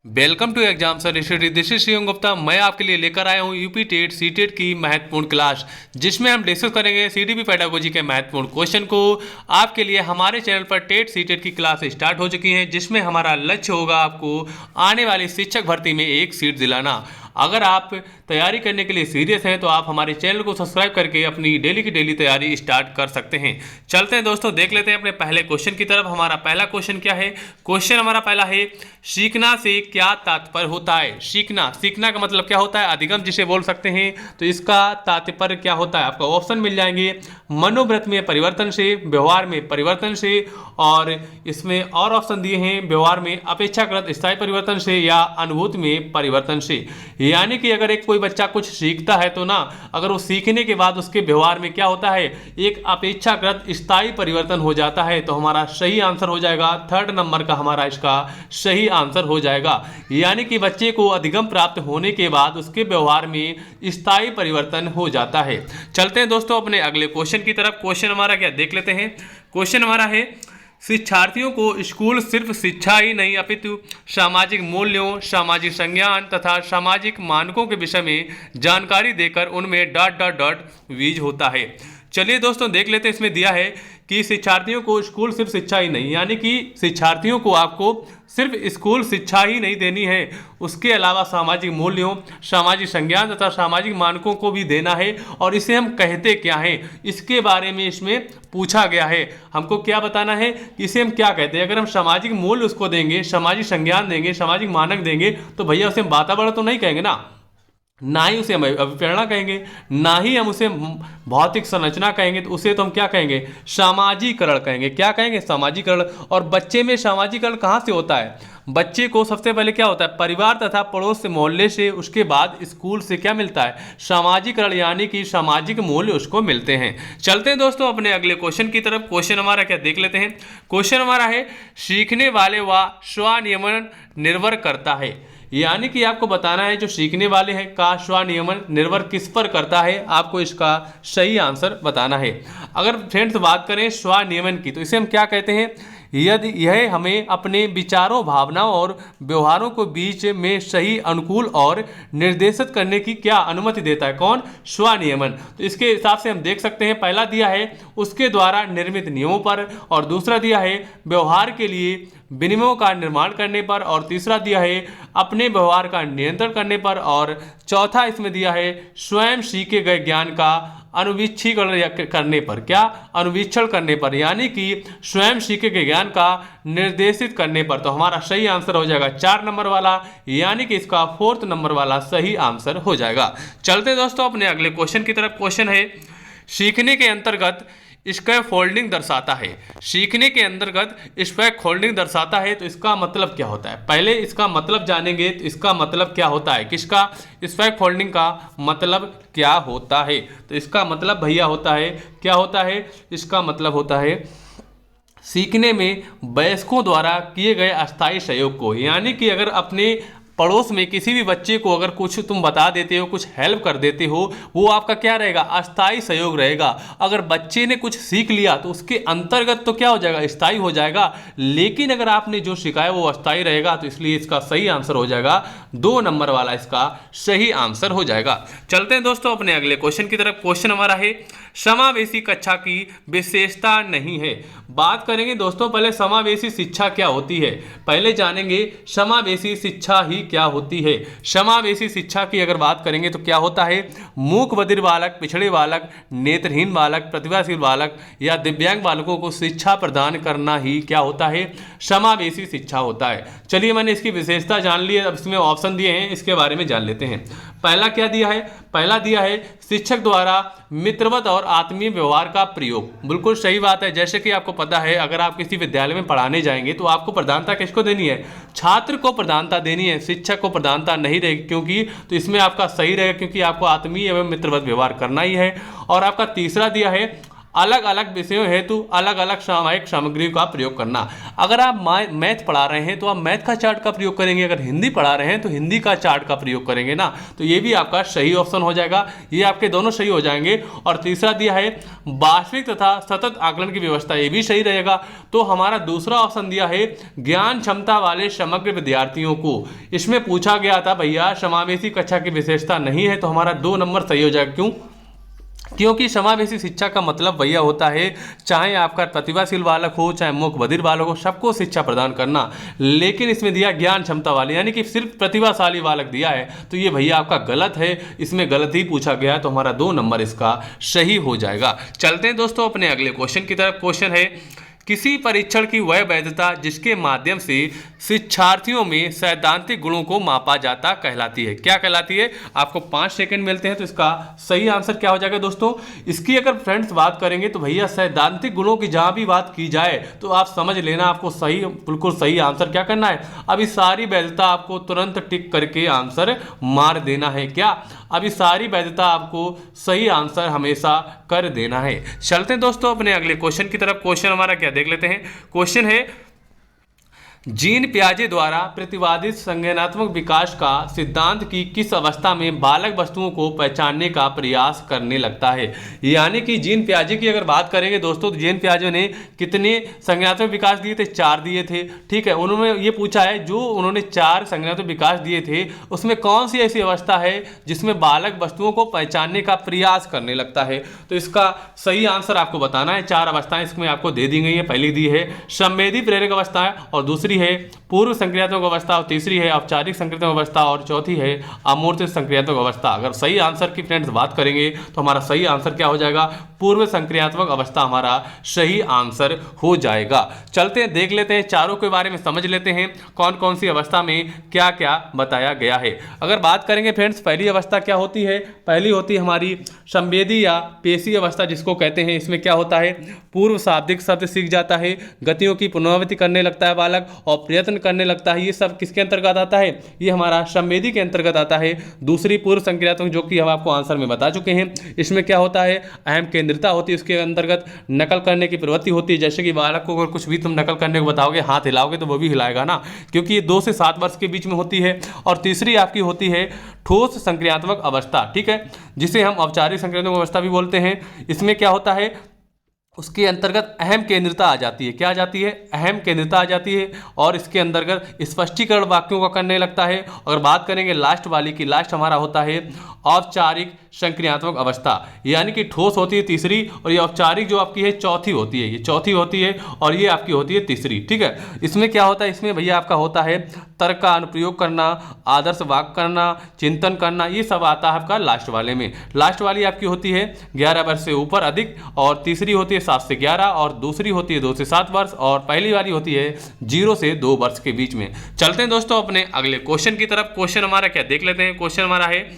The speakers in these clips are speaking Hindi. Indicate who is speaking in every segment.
Speaker 1: Welcome to exam sir study. This is Shivam Gupta. मैं आपके लिए लेकर आया हूँ यूपी टेट सी टेट की महत्वपूर्ण क्लास, जिसमें हम डिस्कस करेंगे सीडीपी पेडागोजी के महत्वपूर्ण क्वेश्चन को। आपके लिए हमारे चैनल पर टेट सी टेट की क्लास स्टार्ट हो चुकी हैं, जिसमें हमारा लक्ष्य होगा आपको आने वाली शिक्षक भर्ती में एक सीट दिलाना। अगर आप तैयारी करने के लिए सीरियस हैं तो आप हमारे चैनल को सब्सक्राइब करके अपनी डेली की डेली तैयारी स्टार्ट कर सकते हैं। चलते हैं दोस्तों, देख लेते हैं अपने पहले क्वेश्चन की तरफ। हमारा पहला क्वेश्चन क्या है? क्वेश्चन हमारा पहला है, सीखना से क्या तात्पर्य होता है? सीखना, सीखना का मतलब क्या होता है? अधिगम जिसे बोल सकते हैं। तो इसका तात्पर्य क्या होता है? आपको ऑप्शन मिल जाएंगे, मनोवृत्त में परिवर्तन से, व्यवहार में परिवर्तन से, और इसमें और ऑप्शन दिए हैं, व्यवहार में अपेक्षाकृत स्थायी परिवर्तन से या अनुभूति में परिवर्तन से। यानी कि अगर एक कोई बच्चा कुछ सीखता है तो ना, अगर वो सीखने के बाद उसके व्यवहार में क्या होता है, एक अपेक्षाकृत स्थायी परिवर्तन हो जाता है। तो हमारा सही आंसर हो जाएगा थर्ड नंबर का, हमारा इसका सही आंसर हो जाएगा। यानी कि बच्चे को अधिगम प्राप्त होने के बाद उसके व्यवहार में स्थायी परिवर्तन हो जाता है। चलते हैं दोस्तों अपने अगले क्वेश्चन की तरफ। क्वेश्चन हमारा क्या देख लेते हैं। क्वेश्चन हमारा है, शिक्षार्थियों को स्कूल सिर्फ शिक्षा ही नहीं अपितु सामाजिक मूल्यों, सामाजिक संज्ञान तथा सामाजिक मानकों के विषय में जानकारी देकर उनमें डॉट डॉट डॉट वीज होता है। चलिए दोस्तों देख लेते हैं। इसमें दिया है कि शिक्षार्थियों को स्कूल सिर्फ शिक्षा ही नहीं, यानी कि शिक्षार्थियों को आपको सिर्फ स्कूल शिक्षा ही नहीं देनी है, उसके अलावा सामाजिक मूल्यों, सामाजिक संज्ञान तथा सामाजिक मानकों को भी देना है। और इसे हम कहते क्या हैं, इसके बारे में इसमें पूछा गया है। हमको क्या बताना है कि इसे हम क्या कहते हैं। अगर हम सामाजिक मूल्य उसको देंगे, सामाजिक संज्ञान देंगे, सामाजिक मानक देंगे, तो भैया उसे हम वातावरण तो नहीं कहेंगे ना ही उसे हम अभिप्रेरणा कहेंगे, ना ही हम उसे भौतिक संरचना कहेंगे। तो उसे तो हम क्या कहेंगे, सामाजिकरण कहेंगे। क्या कहेंगे, सामाजिकरण। और बच्चे में सामाजिकरण कहाँ से होता है? बच्चे को सबसे पहले क्या होता है, परिवार तथा पड़ोस से, मोहल्ले से, उसके बाद स्कूल से क्या मिलता है, सामाजिकरण, यानी कि सामाजिक मूल्य उसको मिलते हैं। चलते हैं दोस्तों अपने अगले क्वेश्चन की तरफ। क्वेश्चन हमारा क्या देख लेते हैं। क्वेश्चन हमारा है, सीखने वाले व स्वनियमन निर्भर करता है। यानी कि आपको बताना है जो सीखने वाले हैं का स्वनियमन निर्भर किस पर करता है, आपको इसका सही आंसर बताना है। अगर फ्रेंड्स बात करें स्वनियमन की, तो इसे हम क्या कहते हैं, यदि यह हमें अपने विचारों, भावनाओं और व्यवहारों को बीच में सही, अनुकूल और निर्देशित करने की क्या अनुमति देता है। कौन? स्वनियमन। तो इसके हिसाब से हम देख सकते हैं, पहला दिया है उसके द्वारा निर्मित नियमों पर, और दूसरा दिया है व्यवहार के लिए विनियमों का निर्माण करने पर, और तीसरा दिया है अपने व्यवहार का नियंत्रण करने पर, और चौथा इसमें दिया है स्वयं सीखे गए ज्ञान का अनुवीक्षीकरण करने पर। क्या? अनुवीक्षण करने पर, यानी कि स्वयं सीखे गए ज्ञान का निर्देशित करने पर। तो हमारा सही आंसर हो जाएगा 4 नंबर वाला, यानी कि इसका 4th नंबर वाला सही आंसर हो जाएगा। चलते दोस्तों अपने अगले क्वेश्चन की तरफ। क्वेश्चन है, सीखने के अंतर्गत स्कैफ फोल्डिंग दर्शाता है। सीखने के अंतर्गत स्कैफ फोल्डिंग दर्शाता है, तो इसका मतलब क्या होता है? पहले इसका मतलब जानेंगे। तो इसका मतलब क्या होता है, किसका? स्कैफ फोल्डिंग का मतलब क्या होता है? तो इसका मतलब भैया होता है, क्या होता है? इसका मतलब होता है सीखने में वयस्कों द्वारा किए गए अस्थायी सहयोग को। यानी कि अगर अपने पड़ोस में किसी भी बच्चे को अगर कुछ तुम बता देते हो, कुछ हेल्प कर देते हो, वो आपका क्या रहेगा, अस्थायी सहयोग रहेगा। अगर बच्चे ने कुछ सीख लिया तो उसके अंतर्गत तो क्या हो जाएगा, स्थायी हो जाएगा। लेकिन अगर आपने जो सिखाया वो अस्थायी रहेगा, तो इसलिए इसका सही आंसर हो जाएगा 2 नंबर वाला, इसका सही आंसर हो जाएगा। चलते हैं दोस्तों अपने अगले क्वेश्चन की तरफ। क्वेश्चन हमारा है, समावेशी कक्षा की विशेषता नहीं है। बात करेंगे दोस्तों पहले समावेशी शिक्षा क्या होती है, पहले जानेंगे समावेशी शिक्षा ही क्या होती है। समावेशी शिक्षा की अगर बात करेंगे तो क्या होता है, मूक बधिर बालक, पिछड़े बालक, नेत्रहीन बालक, प्रतिभाशील बालक या दिव्यांग बालकों को शिक्षा प्रदान करना ही क्या होता है, समावेशी शिक्षा होता है। चलिए मैंने इसकी विशेषता जान ली है, अब इसमें ऑप्शन दिए हैं, इसके बारे में जान लेते हैं। पहला क्या दिया है, पहला दिया है शिक्षक द्वारा मित्रवत और आत्मीय व्यवहार का प्रयोग। बिल्कुल सही बात है। जैसे कि आपको पता है, अगर आप किसी विद्यालय में पढ़ाने जाएंगे तो आपको प्रधानता किसको देनी है, छात्र को प्रधानता देनी है, शिक्षक को प्रधानता नहीं रहेगी। क्योंकि तो इसमें आपका सही रहेगा, क्योंकि आपको आत्मीय एवं मित्रवत व्यवहार करना ही है। और आपका तीसरा दिया है अलग अलग विषयों हेतु अलग अलग सामयिक सामग्रियों का प्रयोग करना। अगर आप मैथ पढ़ा रहे हैं तो आप मैथ का चार्ट का प्रयोग करेंगे, अगर हिंदी पढ़ा रहे हैं तो हिंदी का चार्ट का प्रयोग करेंगे ना, तो ये भी आपका सही ऑप्शन हो जाएगा, ये आपके दोनों सही हो जाएंगे। और तीसरा दिया है वास्तविक तथा सतत आकलन की व्यवस्था, ये भी सही रहेगा। तो हमारा दूसरा ऑप्शन दिया है ज्ञान क्षमता वाले समग्र विद्यार्थियों को। इसमें पूछा गया था भैया समावेशी कक्षा की विशेषता नहीं है, तो हमारा 2 नंबर सही हो जाएगा। क्यों? क्योंकि समावेशी शिक्षा का मतलब भैया होता है चाहे आपका प्रतिभाशील बालक हो चाहे मूक बधिर बालक हो, सबको शिक्षा प्रदान करना। लेकिन इसमें दिया ज्ञान क्षमता वाले, यानी कि सिर्फ प्रतिभाशाली बालक दिया है, तो ये भैया आपका गलत है, इसमें गलत ही पूछा गया है, तो हमारा 2 नंबर इसका सही हो जाएगा। चलते हैं दोस्तों अपने अगले क्वेश्चन की तरफ। क्वेश्चन है किसी परीक्षण की वह वैधता जिसके माध्यम से शिक्षार्थियों में सैद्धांतिक गुणों को मापा जाता कहलाती है। क्या कहलाती है? आपको 5 सेकंड मिलते हैं, तो इसका सही आंसर क्या हो जाएगा दोस्तों? इसकी अगर फ्रेंड्स बात करेंगे तो भैया सैद्धांतिक गुणों की जहां भी बात की जाए तो आप समझ लेना आपको सही, बिल्कुल सही आंसर क्या करना है। अभी सारी वैधता आपको तुरंत टिक करके आंसर मार देना है। क्या? अभी सारी वैधता आपको सही आंसर हमेशा कर देना है। चलते हैं दोस्तों अपने अगले क्वेश्चन की तरफ। क्वेश्चन हमारा क्या देख लेते हैं। क्वेश्चन है जीन पियाजे द्वारा प्रतिपादित संज्ञानात्मक विकास का सिद्धांत की किस अवस्था में बालक वस्तुओं को पहचानने का प्रयास करने लगता है। यानी कि जीन पियाजे की अगर बात करेंगे दोस्तों, तो जीन पियाजे ने कितने संज्ञानात्मक विकास दिए थे? 4 दिए थे। ठीक है, उन्होंने ये पूछा है जो उन्होंने 4 संज्ञानात्मक विकास दिए थे उसमें कौन सी ऐसी अवस्था है जिसमें बालक वस्तुओं को पहचानने का प्रयास करने लगता है। तो इसका सही आंसर आपको बताना है। 4 अवस्थाएं इसमें आपको दे दी गई है। पहली दी है संवेदी प्रेरक अवस्था है, और दूसरी है पूर्व संक्रियात्मक अवस्था, और तीसरी है औपचारिक संक्रियात्मक अवस्था, और चौथी है अमूर्त संक्रियात्मक अवस्था। अगर सही आंसर की फ्रेंड्स बात करेंगे तो हमारा सही आंसर क्या हो जाएगा? पूर्व संक्रियात्मक अवस्था हमारा सही आंसर हो जाएगा। चलते हैं देख लेते हैं, चारों के बारे में समझ लेते हैं कौन कौन सी अवस्था में क्या क्या बताया गया है। अगर बात करेंगे फ्रेंड्स पहली अवस्था क्या होती है? पहली होती है हमारी संवेदी या पेशी अवस्था जिसको कहते हैं। इसमें क्या होता है? पूर्व शाब्दिक शब्द सीख जाता है, गतियों की पुनरावृत्ति करने लगता है बालक, और प्रयत्न करने लगता है। ये सब किसके अंतर्गत आता है? ये हमारा संवेदी के अंतर्गत आता है। दूसरी पूर्व संक्रियात्मक, जो कि हम आपको आंसर में बता चुके हैं। इसमें क्या होता है? अहम केंद्रिता होती है, उसके अंतर्गत नकल करने की प्रवृत्ति होती है। जैसे कि बालक को अगर कुछ भी तुम नकल करने को बताओगे, हाथ हिलाओगे तो वो भी हिलाएगा ना, क्योंकि ये 2 से 7 वर्ष के बीच में होती है। और तीसरी आपकी होती है ठोस संक्रियात्मक अवस्था, ठीक है, जिसे हम औपचारिक संक्रियात्मक अवस्था भी बोलते हैं। इसमें क्या होता है? उसके अंतर्गत अहम केंद्रिता आ जाती है। क्या आ जाती है? अहम केंद्रिता आ जाती है, और इसके अंतर्गत स्पष्टीकरण वाक्यों का करने लगता है। अगर बात करेंगे लास्ट वाली की, लास्ट हमारा होता है औपचारिक संक्रियात्मक अवस्था, यानी कि ठोस होती है तीसरी, और ये औपचारिक जो आपकी है चौथी होती है। ये चौथी होती है और ये आपकी होती है तीसरी। ठीक है, इसमें क्या होता है? इसमें भैया आपका होता है तर्क का अनुप्रयोग करना, आदर्श वाक्य करना, चिंतन करना, ये सब आता है आपका लास्ट वाले में। लास्ट वाली आपकी होती है 11 वर्ष से ऊपर अधिक, और तीसरी होती है 7 से 11, और दूसरी होती है 2 से 7 वर्ष, और पहली वाली होती है 0 से 2 वर्ष के बीच में। चलते हैं दोस्तों अपने अगले क्वेश्चन की तरफ। क्वेश्चन हमारा क्या देख लेते हैं। क्वेश्चन हमारा है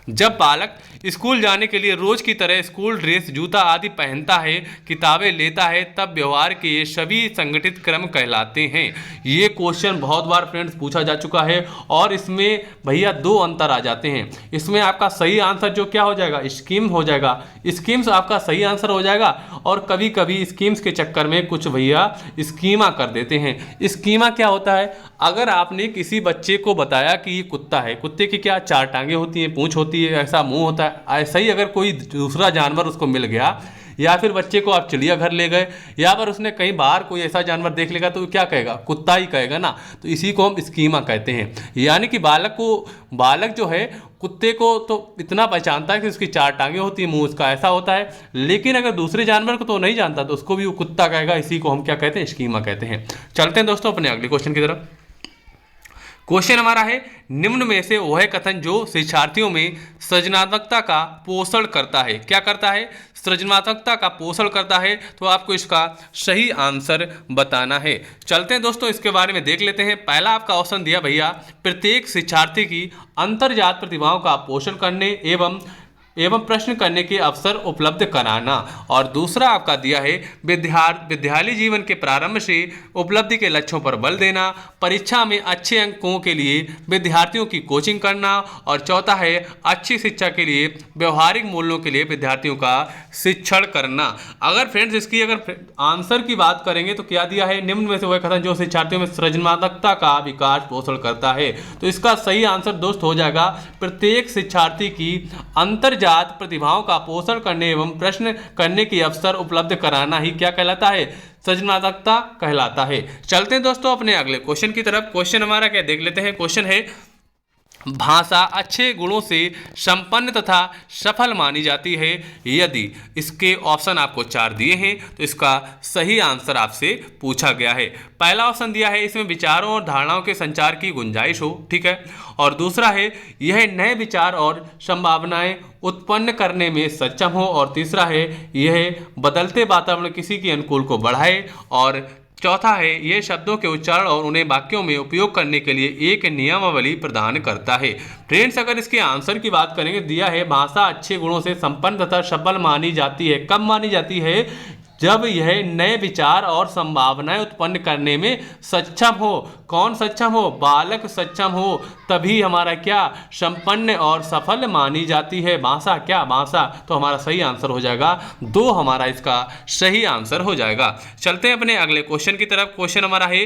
Speaker 1: जब बालक स्कूल जाने के लिए रोज की तरह स्कूल ड्रेस, जूता आदि पहनता है, किताबें लेता है, तब व्यवहार के ये सभी संगठित क्रम कहलाते हैं। ये क्वेश्चन बहुत बार फ्रेंड्स पूछा जा चुका है, और इसमें भैया 2 अंतर आ जाते हैं। इसमें आपका सही आंसर जो क्या हो जाएगा? स्कीम हो जाएगा। स्कीम्स आपका सही आंसर हो जाएगा, और कभी कभी स्कीम्स के चक्कर में कुछ भैया स्कीमा कर देते हैं। स्कीमा क्या होता है? अगर आपने किसी बच्चे को बताया कि ये कुत्ता है, कुत्ते की क्या 4 टांगे होती हैं, पूंछ होती है, ऐसा मुंह होता है, ऐसा ही अगर कोई दूसरा जानवर उसको मिल गया, या फिर बच्चे को आप चिड़ियाघर ले गए, या फिर उसने कहीं बाहर कोई ऐसा जानवर देख लेगा, तो क्या कहेगा? कुत्ता ही कहेगा ना। तो इसी को हम स्कीमा कहते हैं। यानी कि बालक जो है कुत्ते को तो इतना पहचानता है कि उसकी 4 टांगे होती है, मुंह उसका ऐसा होता है, लेकिन अगर दूसरे जानवर को तो नहीं जानता, तो उसको भी वो कुत्ता कहेगा। इसी को हम क्या कहते हैं? स्कीमा कहते हैं। चलते हैं दोस्तों अपने अगले क्वेश्चन की तरफ। क्वेश्चन हमारा है निम्न में से वह कथन जो शिक्षार्थियों में सृजनात्मकता का पोषण करता है। क्या करता है? सृजनात्मकता का पोषण करता है। तो आपको इसका सही आंसर बताना है। चलते हैं दोस्तों इसके बारे में देख लेते हैं। पहला आपका ऑप्शन दिया भैया प्रत्येक शिक्षार्थी की अंतर्जात प्रतिभाओं का पोषण करने एवं एवं प्रश्न करने के अवसर उपलब्ध कराना। और दूसरा आपका दिया है विद्यालय जीवन के प्रारंभ से उपलब्धि के लक्ष्यों पर बल देना, परीक्षा में अच्छे अंकों के लिए विद्यार्थियों की कोचिंग करना। और चौथा है अच्छी शिक्षा के लिए व्यवहारिक मूल्यों के लिए विद्यार्थियों का शिक्षण करना। अगर फ्रेंड्स इसकी अगर आंसर की बात करेंगे तो क्या दिया है, निम्न में से वह कथन जो शिक्षार्थियों में सृजनात्मकता का विकास पोषण करता है। तो इसका सही आंसर दोस्त हो जाएगा प्रत्येक शिक्षार्थी की अंतर्जात प्रतिभाओं का पोषण करने एवं प्रश्न करने की अवसर उपलब्ध कराना ही क्या कहलाता है, सृजनात्मकता कहलाता है। चलते हैं दोस्तों अपने अगले क्वेश्चन की तरफ। क्वेश्चन हमारा क्या देख लेते हैं। क्वेश्चन है भाषा अच्छे गुणों से संपन्न तथा सफल मानी जाती है यदि, इसके ऑप्शन आपको 4 दिए हैं तो इसका सही आंसर आपसे पूछा गया है। पहला ऑप्शन दिया है इसमें विचारों और धारणाओं के संचार की गुंजाइश हो, ठीक है। और दूसरा है यह नए विचार और संभावनाएं उत्पन्न करने में सक्षम हो। और तीसरा है यह बदलते वातावरण किसी के अनुकूल को बढ़ाए। और चौथा है यह शब्दों के उच्चारण और उन्हें वाक्यों में उपयोग करने के लिए एक नियमावली प्रदान करता है। फ्रेंड्स अगर इसके आंसर की बात करेंगे, दिया है भाषा अच्छे गुणों से संपन्न तथा सफल मानी जाती है। कब मानी जाती है, जब यह नए विचार और संभावनाएं उत्पन्न करने में सक्षम हो। कौन सक्षम हो, बालक सक्षम हो, तभी हमारा क्या संपन्न और सफल मानी जाती है भाषा। क्या भाषा, तो हमारा सही आंसर हो जाएगा 2, हमारा इसका सही आंसर हो जाएगा। चलते हैं अपने अगले क्वेश्चन की तरफ। क्वेश्चन हमारा है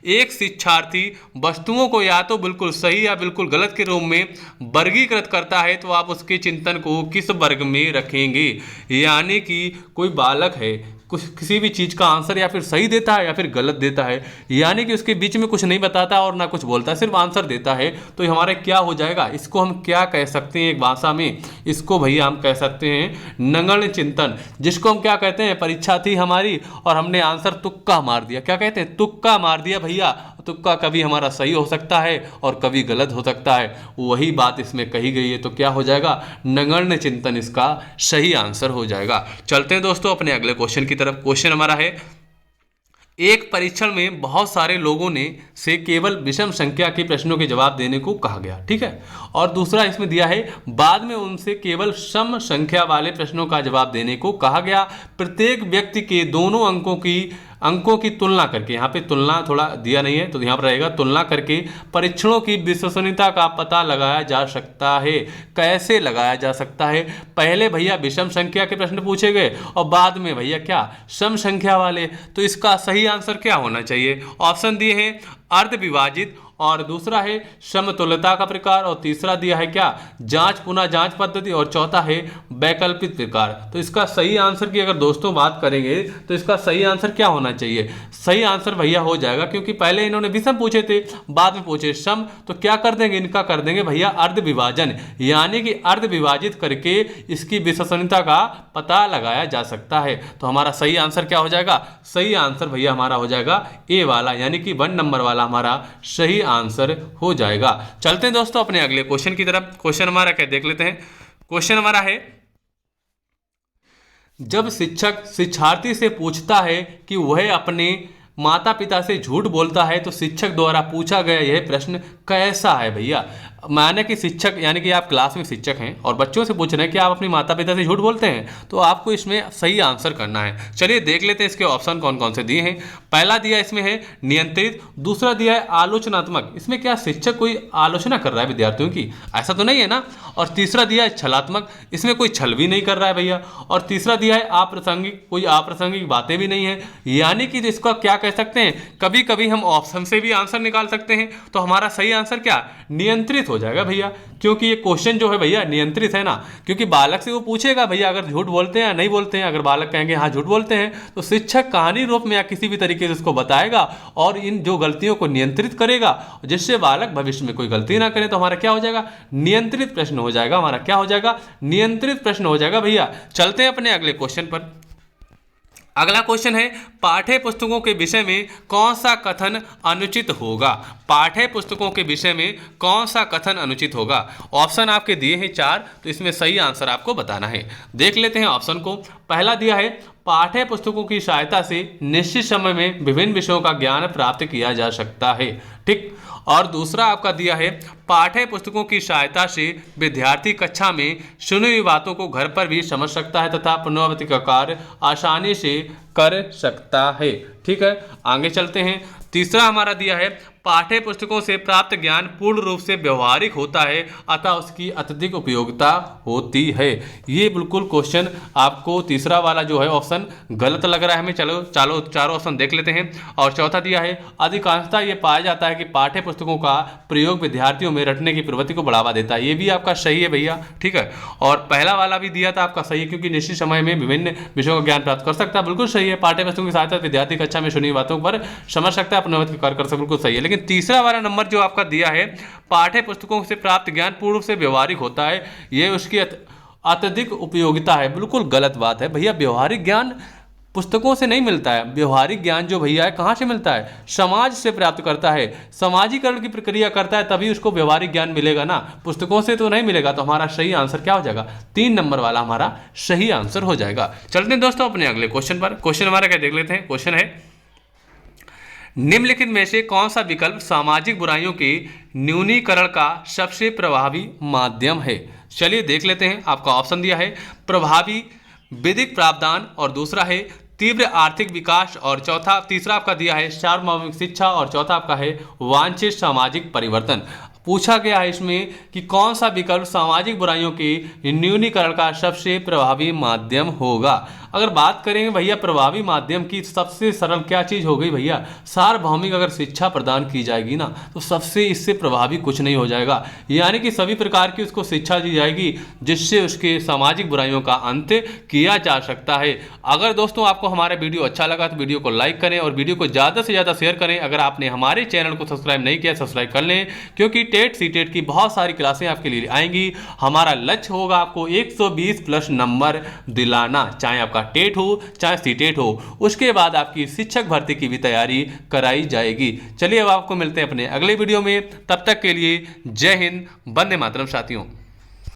Speaker 1: एक शिक्षार्थी वस्तुओं को या तो बिल्कुल सही या बिल्कुल गलत के रूप में वर्गीकृत करता है तो आप उसके चिंतन को किस वर्ग में रखेंगे। यानी कि कोई बालक है, कुछ किसी भी चीज़ का आंसर या फिर सही देता है या फिर गलत देता है, यानी कि उसके बीच में कुछ नहीं बताता और ना कुछ बोलता है, सिर्फ आंसर देता है, तो हमारा क्या हो जाएगा, इसको हम क्या कह सकते हैं एक भाषा में, इसको भैया हम कह सकते हैं नगण्य चिंतन, जिसको हम क्या कहते हैं, परीक्षा थी हमारी और हमने आंसर तुक्का मार दिया। क्या कहते हैं, तुक्का मार दिया भैया। तुक्का कभी हमारा सही हो सकता है और कभी गलत हो सकता है, वही बात इसमें कही गई है। तो क्या हो जाएगा, नगण्य चिंतन इसका सही आंसर हो जाएगा। चलते हैं दोस्तों अपने अगले क्वेश्चन की तरफ। क्वेश्चन हमारा है एक परीक्षण में बहुत सारे लोगों ने से केवल विषम संख्या के प्रश्नों के जवाब देने को कहा गया, ठीक है। और दूसरा इसमें दिया है बाद में उनसे केवल सम संख्या वाले प्रश्नों का जवाब देने को कहा गया। प्रत्येक व्यक्ति के दोनों अंकों की तुलना करके, यहाँ पे तुलना थोड़ा दिया नहीं है तो यहाँ पर रहेगा तुलना करके परीक्षणों की विश्वसनीयता का पता लगाया जा सकता है। कैसे लगाया जा सकता है, पहले भैया विषम संख्या के प्रश्न पूछे गए और बाद में भैया क्या, सम संख्या वाले। तो इसका सही आंसर क्या होना चाहिए, ऑप्शन दिए हैं अर्ध विभाजित, और दूसरा है समतुल्यता का प्रकार, और तीसरा दिया है क्या, जांच पुनः जांच पद्धति, और चौथा है वैकल्पिक प्रकार। तो इसका सही आंसर की अगर दोस्तों बात करेंगे तो इसका सही आंसर क्या होना चाहिए, सही आंसर भैया हो जाएगा, क्योंकि पहले इन्होंने विषम पूछे थे बाद में पूछे सम, तो क्या कर देंगे, इनका कर देंगे भैया अर्ध विभाजन, यानी कि अर्ध विभाजित करके इसकी विश्वसनीयता का पता लगाया जा सकता है। तो हमारा सही आंसर क्या हो जाएगा, सही आंसर भैया हमारा हो जाएगा ए वाला, यानी कि 1 नंबर वाला हमारा सही आंसर हो जाएगा। चलते हैं दोस्तों अपने अगले क्वेश्चन की तरफ। क्वेश्चन हमारा क्या देख लेते हैं। क्वेश्चन हमारा है जब शिक्षक शिक्षार्थी से पूछता है कि वह अपने माता पिता से झूठ बोलता है तो शिक्षक द्वारा पूछा गया यह प्रश्न कैसा है भैया। माने कि शिक्षक, यानी कि आप क्लास में शिक्षक हैं और बच्चों से पूछ रहे हैं कि आप अपने माता पिता से झूठ बोलते हैं, तो आपको इसमें सही आंसर करना है। चलिए देख लेते हैं इसके ऑप्शन कौन कौन से दिए हैं। पहला दिया इसमें है नियंत्रित, दूसरा दिया है आलोचनात्मक, इसमें क्या शिक्षक कोई आलोचना कर रहा है विद्यार्थियों की, ऐसा तो नहीं है ना, और तीसरा दिया है छलात्मक, इसमें कोई छल भी नहीं कर रहा है भैया, और तीसरा दिया है अप्रासंगिक, कोई अप्रासंगिक बातें भी नहीं है। यानी कि इसका क्या कह सकते हैं, कभी कभी हम ऑप्शन से भी आंसर निकाल सकते हैं। तो हमारा सही आंसर क्या, नियंत्रित हो जाएगा भैया, क्योंकि ये क्वेश्चन जो है भैया नियंत्रित है ना, क्योंकि बालक से वो पूछेगा भैया अगर झूठ बोलते हैं या नहीं बोलते हैं, अगर बालक कहेंगे हाँ झूठ बोलते हैं तो शिक्षक कहानी रूप में या किसी भी तरीके से उसको बताएगा और इन जो गलतियों को नियंत्रित करेगा जिससे बालक भविष्य में कोई गलती ना करे। तो हमारा क्या हो जाएगा, नियंत्रित प्रश्न हो जाएगा, हमारा क्या हो जाएगा, नियंत्रित प्रश्न हो जाएगा भैया। चलते हैं अपने अगले क्वेश्चन पर। अगला क्वेश्चन है पाठ्य पुस्तकों के विषय में कौन सा कथन अनुचित होगा। पाठ्य पुस्तकों के विषय में कौन सा कथन अनुचित होगा। ऑप्शन आपके दिए हैं 4, तो इसमें सही आंसर आपको बताना है। देख लेते हैं ऑप्शन को। पहला दिया है पाठ्य पुस्तकों की सहायता से निश्चित समय में विभिन्न विषयों का ज्ञान प्राप्त किया जा सकता है। ठीक। और दूसरा आपका दिया है, पाठ्य पुस्तकों की सहायता से विद्यार्थी कक्षा में सुनी हुई बातों को घर पर भी समझ सकता है तथा पुनरावृत्ति का कार्य आसानी से कर सकता है। ठीक है, आगे चलते हैं। तीसरा हमारा दिया है, पाठ्य पुस्तकों से प्राप्त ज्ञान पूर्ण रूप से व्यवहारिक होता है अतः उसकी अत्यधिक उपयोगिता होती है। ये बिल्कुल क्वेश्चन आपको तीसरा वाला जो है ऑप्शन गलत लग रहा है हमें। चलो चारों ऑप्शन देख लेते हैं। और चौथा दिया है, अधिकांशतः ये पाया जाता है कि पाठ्य पुस्तकों का प्रयोग विद्यार्थियों में रटने की प्रवृत्ति को बढ़ावा देता है। ये भी आपका सही है भैया। ठीक है, और पहला वाला भी दिया था आपका सही, क्योंकि निश्चित समय में विभिन्न विषयों का ज्ञान प्राप्त कर सकता है। बिल्कुल सही है, पाठ्य पुस्तकों की सहायता विद्यार्थी कक्षा में सुनी बातों पर समझ सकता है, पुनरावृत्ति कार्य कर सकता है। बिल्कुल सही है। लेकिन तीसरा वाला नंबर जो आपका दिया है, पाठ्य पुस्तकों से प्राप्त ज्ञान पूर्ण रूप से व्यवहारिक होता है, ये उसकी अत्यधिक उपयोगिता है। बिल्कुल गलत बात है भैया। व्यवहारिक ज्ञान पुस्तकों से नहीं मिलता है। व्यवहारिक ज्ञान जो भैया है कहाँ से मिलता है? समाज से प्राप्त करता है, समाजीकरण की प्रक्रिया करता है, तभी उसको व्यवहारिक ज्ञान मिलेगा ना, पुस्तकों से तो नहीं मिलेगा। तो हमारा सही आंसर क्या हो जाएगा? 3 नंबर वाला हमारा सही आंसर हो जाएगा। चलते हैं दोस्तों अपने अगले क्वेश्चन पर। क्वेश्चन हमारा क्या देख लेते हैं। क्वेश्चन है, निम्नलिखित में से कौन सा विकल्प सामाजिक बुराइयों के न्यूनीकरण का सबसे प्रभावी माध्यम है? चलिए देख लेते हैं। आपका ऑप्शन दिया है प्रभावी विधिक प्रावधान, और दूसरा है तीव्र आर्थिक विकास, और तीसरा आपका दिया है सार्वभौमिक शिक्षा, और चौथा आपका है वांछित सामाजिक परिवर्तन। पूछा गया है इसमें कि कौन सा विकल्प सामाजिक बुराइयों के न्यूनीकरण का सबसे प्रभावी माध्यम होगा। अगर बात करेंगे भैया प्रभावी माध्यम की, सबसे सरल क्या चीज़ हो गई भैया? सार्वभौमिक अगर शिक्षा प्रदान की जाएगी ना, तो सबसे इससे प्रभावी कुछ नहीं हो जाएगा। यानी कि सभी प्रकार की उसको शिक्षा दी जाएगी जिससे उसके सामाजिक बुराइयों का अंत किया जा सकता है। अगर दोस्तों आपको हमारा वीडियो अच्छा लगा तो वीडियो को लाइक करें और वीडियो को ज़्यादा से ज़्यादा शेयर करें। अगर आपने हमारे चैनल को सब्सक्राइब नहीं किया, सब्सक्राइब कर लें, क्योंकि टेट सीटेट की बहुत सारी क्लासें आपके लिए आएंगी। हमारा लक्ष्य होगा आपको 120 प्लस नंबर दिलाना, चाहे आपका टेट हो चाहे सीटेट हो। उसके बाद आपकी शिक्षक भर्ती की भी तैयारी कराई जाएगी। चलिए अब आपको मिलते हैं अपने अगले वीडियो में। तब तक के लिए जय हिंद, वंदे मातरम साथियों।